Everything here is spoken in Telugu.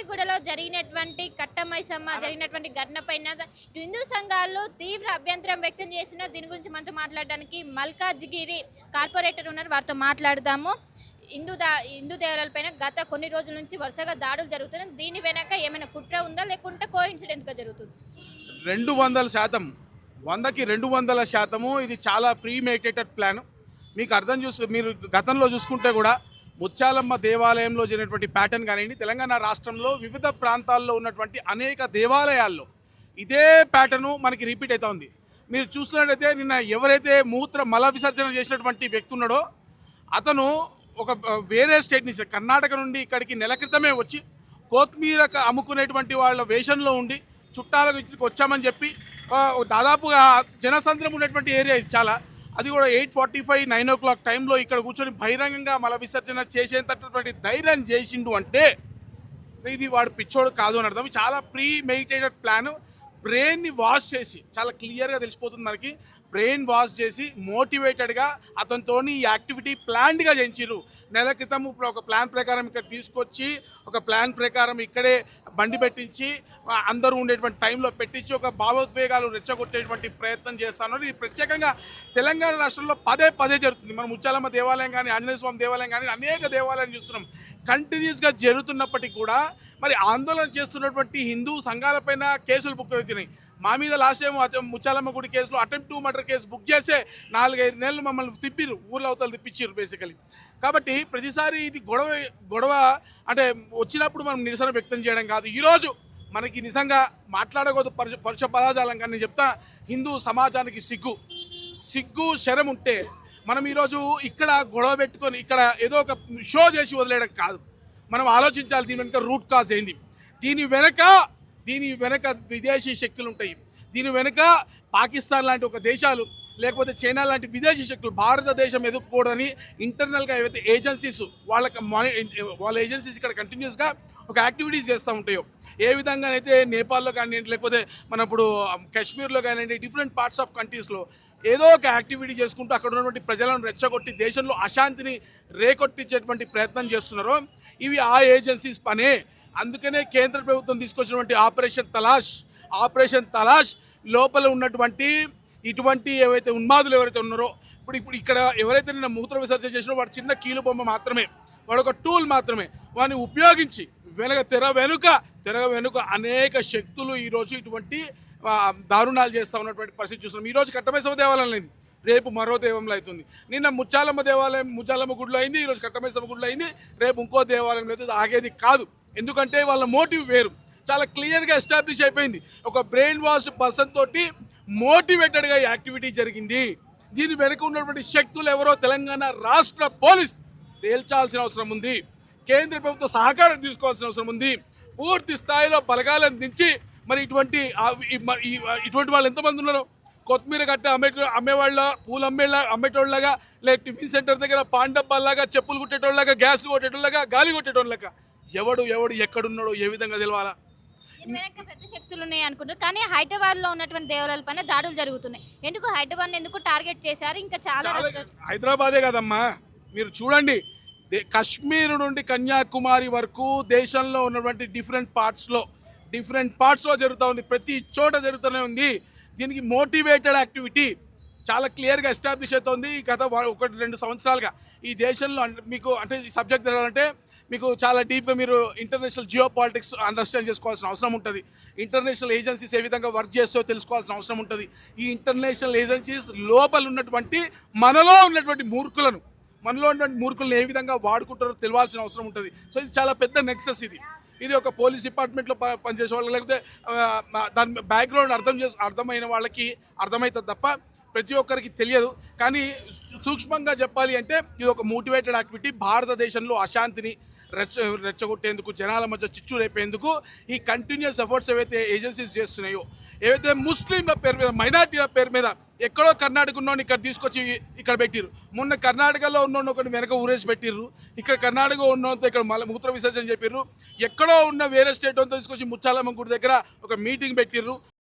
మిర్యాలగూడలో జరిగినటువంటి ఘటనపైన హిందూ సంఘాలు తీవ్ర అభ్యంతరం వ్యక్తం చేస్తున్నారు. దీని గురించి మనతో మాట్లాడడానికి మల్కాజ్గిరి కార్పొరేటర్ ఉన్నారు, వారితో మాట్లాడదాము. హిందూ దేవాలయాలపైన గత కొన్ని రోజుల నుంచి వరుసగా దాడులు జరుగుతున్నాయి. దీని వెనక ఏమైనా కుట్ర ఉందా, లేకుంటే కోఇన్సిడెంట్గా జరుగుతుంది? 200%, 100కి 200% ఇది చాలా ప్రీమేటెడ్ ప్లాన్. మీకు మీరు గతంలో చూసుకుంటే కూడా ముత్యాలమ్మ దేవాలయంలో జరిగినటువంటి ప్యాటర్న్ కానివ్వండి, తెలంగాణ రాష్ట్రంలో వివిధ ప్రాంతాల్లో ఉన్నటువంటి అనేక దేవాలయాల్లో ఇదే ప్యాటర్ను మనకి రిపీట్ అవుతా ఉంది. మీరు చూస్తున్నట్టయితే నిన్న ఎవరైతే మల విసర్జన చేసినటువంటి వ్యక్తి ఉన్నాడో అతను ఒక వేరే స్టేట్ నుంచి, కర్ణాటక నుండి ఇక్కడికి నెల క్రితమే వచ్చి కొత్తిమీర అమ్ముకునేటువంటి వాళ్ళ వేషంలో ఉండి చుట్టాలకు వచ్చామని చెప్పి దాదాపుగా జనసంద్రం ఉన్నటువంటి ఏరియా ఇది చాలా, అది కూడా 8:45, 9 o'clock టైంలో ఇక్కడ కూర్చొని బహిరంగంగా మల విసర్జన చేసేటటువంటి ధైర్యం చేసిండు అంటే ఇది వాడు పిచ్చోడు కాదు అని అర్థం. చాలా ప్రీమెడిటేటెడ్ ప్లాన్. బ్రెయిన్ని వాష్ చేసి చాలా క్లియర్గా తెలిసిపోతుంది మనకి. బ్రెయిన్ వాష్ చేసి మోటివేటెడ్గా అతనితోని ఈ యాక్టివిటీ ప్లాన్డ్గా చేయించారు. నెల క్రితం ఒక ప్లాన్ ప్రకారం ఇక్కడ తీసుకొచ్చి ఒక ప్లాన్ ప్రకారం ఇక్కడే బండి పెట్టించి అందరూ ఉండేటువంటి టైంలో పెట్టించి ఒక భావోద్వేగాలు రెచ్చగొట్టేటువంటి ప్రయత్నం చేస్తున్నారు. ఇది ప్రత్యేకంగా తెలంగాణ రాష్ట్రంలో పదే జరుగుతుంది. మనం ముత్యాలమ్మ దేవాలయం కానీ, ఆంజనేయ స్వామి దేవాలయం కానీ అనేక దేవాలయాలు చూస్తున్నాం. కంటిన్యూస్గా జరుగుతున్నప్పటికీ కూడా మరి ఆందోళన చేస్తున్నటువంటి హిందూ సంఘాలపైన కేసులు బుక్ అవుతున్నాయి. మా మీద లాస్ట్ టైం ముత్యాలమ్మ గుడి కేసులో attempt to murder case book చేసే 4-5 నెలలు మమ్మల్ని తిప్పిరు, ఊర్లో అవతలు తిప్పించారు బేసికలీ. కాబట్టి ప్రతిసారి ఇది గొడవ అంటే వచ్చినప్పుడు మనం నిరసన వ్యక్తం చేయడం కాదు. ఈరోజు మనకి నిజంగా మాట్లాడకూడదు పరుష పదాజాలం, కానీ నేను చెప్తా, హిందూ సమాజానికి సిగ్గు శరం ఉంటే మనం ఈరోజు ఇక్కడ గొడవ పెట్టుకొని ఇక్కడ ఏదో ఒక షో చేసి వదిలేయడం కాదు. మనం ఆలోచించాలి దీని వెనుక రూట్ కాజ్ ఏంది. దీని వెనక విదేశీ శక్తులు ఉంటాయి. దీని వెనుక పాకిస్తాన్ లాంటి ఒక దేశాలు, లేకపోతే చైనా లాంటి విదేశీ శక్తులు భారతదేశం ఎదుర్కోవడానికి ఇంటర్నల్గా ఏవైతే ఏజెన్సీస్ వాళ్ళ ఏజెన్సీస్ ఇక్కడ కంటిన్యూస్గా ఒక యాక్టివిటీస్ చేస్తూ ఉంటాయో, ఏ విధంగానైతే నేపాల్లో కానివ్వండి, లేకపోతే మన ఇప్పుడు కాశ్మీర్లో కానివ్వండి, డిఫరెంట్ పార్ట్స్ ఆఫ్ కంట్రీస్లో ఏదో ఒక యాక్టివిటీ చేసుకుంటూ అక్కడ ఉన్నటువంటి ప్రజలను రెచ్చగొట్టి దేశంలో అశాంతిని రేకొట్టించేటువంటి ప్రయత్నం చేస్తున్నారో ఇవి ఆ ఏజెన్సీస్ పనే. అందుకనే కేంద్ర ప్రభుత్వం తీసుకొచ్చినటువంటి ఆపరేషన్ తలాష్ లోపల ఉన్నటువంటి ఇటువంటి ఏవైతే ఉన్మాదులు ఎవరైతే ఉన్నారో, ఇప్పుడు ఇక్కడ ఎవరైతే నిన్న మూత్ర విసర్జన చేసినో వాడు చిన్న కీలు బొమ్మ మాత్రమే, వాడు ఒక టూల్ మాత్రమే. వాడిని ఉపయోగించి తెర వెనుక అనేక శక్తులు ఈరోజు ఇటువంటి దారుణాలు చేస్తూ ఉన్నటువంటి పరిస్థితి చూస్తున్నాం. ఈరోజు కట్టమైసమ్మ దేవాలయం అయింది, రేపు మరో దేవాలయం అవుతుంది. నిన్న ముత్యాలమ్మ గుడిలో అయింది, ఈరోజు కట్టమైసమ్మ గుడిలో అయింది, రేపు ఇంకో దేవాలయం అయితే ఆగేది కాదు. ఎందుకంటే వాళ్ళ మోటివ్ వేరు, చాలా క్లియర్గా ఎస్టాబ్లిష్ అయిపోయింది. ఒక బ్రెయిన్ వాష్డ్ పర్సన్ తోటి మోటివేటెడ్గా ఈ యాక్టివిటీ జరిగింది. దీని వెనుక ఉన్నటువంటి శక్తులు ఎవరో తెలంగాణ రాష్ట్ర పోలీస్ తేల్చాల్సిన అవసరం ఉంది. కేంద్ర ప్రభుత్వ సహకారం తీసుకోవాల్సిన అవసరం ఉంది. పూర్తి స్థాయిలో బలగాలను దించి మరి ఇటువంటి వాళ్ళు ఎంతమంది ఉన్నారో, కొత్తిమీర కట్ట అమ్మేవాళ్ళ, పూలు అమ్మేటోళ్ళగా, లేక టిఫిన్ సెంటర్ దగ్గర పాన్ డబ్బాల్లాగా, చెప్పులు కుట్టేటోళ్ళగా, గ్యాస్ కొట్టేటోళ్ళగా, గాలి కొట్టేటోళ్ళగా ఎవడు ఎక్కడున్నాడో ఏ విధంగా తెలవాలా? పెద్ద శక్తులు ఉన్నాయి అనుకుంటారు, కానీ హైదరాబాద్లో ఉన్నటువంటి దేవాలయాల పైన దాడులు జరుగుతున్నాయి. హైదరాబాద్ ఎందుకు టార్గెట్ చేశారు? ఇంకా చాలా హైదరాబాదే కదమ్మా, మీరు చూడండి, కాశ్మీర్ నుండి కన్యాకుమారి వరకు దేశంలో ఉన్నటువంటి డిఫరెంట్ పార్ట్స్లో జరుగుతూ ఉంది. ప్రతి చోట జరుగుతూనే ఉంది. దీనికి మోటివేటెడ్ యాక్టివిటీ చాలా క్లియర్గా ఎస్టాబ్లిష్ అవుతుంది. గత 1-2 సంవత్సరాలుగా ఈ దేశంలో మీకు అంటే ఈ సబ్జెక్ట్ తెలాలంటే మీకు చాలా డీప్గా మీరు ఇంటర్నేషనల్ జియో పాలిటిక్స్ అండర్స్టాండ్ చేసుకోవాల్సిన అవసరం ఉంటుంది. ఇంటర్నేషనల్ ఏజెన్సీస్ ఏ విధంగా వర్క్ చేస్తో తెలుసుకోవాల్సిన అవసరం ఉంటుంది. ఈ ఇంటర్నేషనల్ ఏజెన్సీస్ లోపల ఉన్నటువంటి మనలో ఉన్నటువంటి మూర్ఖులను ఏ విధంగా వాడుకుంటారో తెలియాల్సిన అవసరం ఉంటుంది. సో ఇది చాలా పెద్ద నెక్సెస్. ఇది ఒక పోలీస్ డిపార్ట్మెంట్లో పనిచేసే వాళ్ళకి, లేకపోతే దాని బ్యాక్గ్రౌండ్ అర్థమైన వాళ్ళకి అర్థమవుతుంది తప్ప ప్రతి ఒక్కరికి తెలియదు. కానీ సూక్ష్మంగా చెప్పాలి అంటే ఇది ఒక మోటివేటెడ్ యాక్టివిటీ. భారతదేశంలో అశాంతిని రెచ్చగొట్టేందుకు, జనాల మధ్య చిచ్చు రేపేందుకు ఈ కంటిన్యూస్ ఎఫర్ట్స్ ఏవైతే ఏజెన్సీస్ చేస్తున్నాయో, ఏవైతే ముస్లింల పేరు మీద, మైనార్టీల పేరు మీద ఎక్కడో కర్ణాటక ఉన్నోని ఇక్కడ తీసుకొచ్చి ఇక్కడ పెట్టిర్రు. మొన్న కర్ణాటకలో ఉన్నోని ఒకటి వెనక ఊరేసి పెట్టిర్రు. ఇక్కడ కర్ణాటక ఉన్నోతో ఇక్కడ మూత్ర విసర్జన చెప్పిర్రు. ఎక్కడో ఉన్న వేరే స్టేట్ తీసుకొచ్చి ముత్యాలమ్మ గుడి దగ్గర ఒక మీటింగ్ పెట్టిర్రు.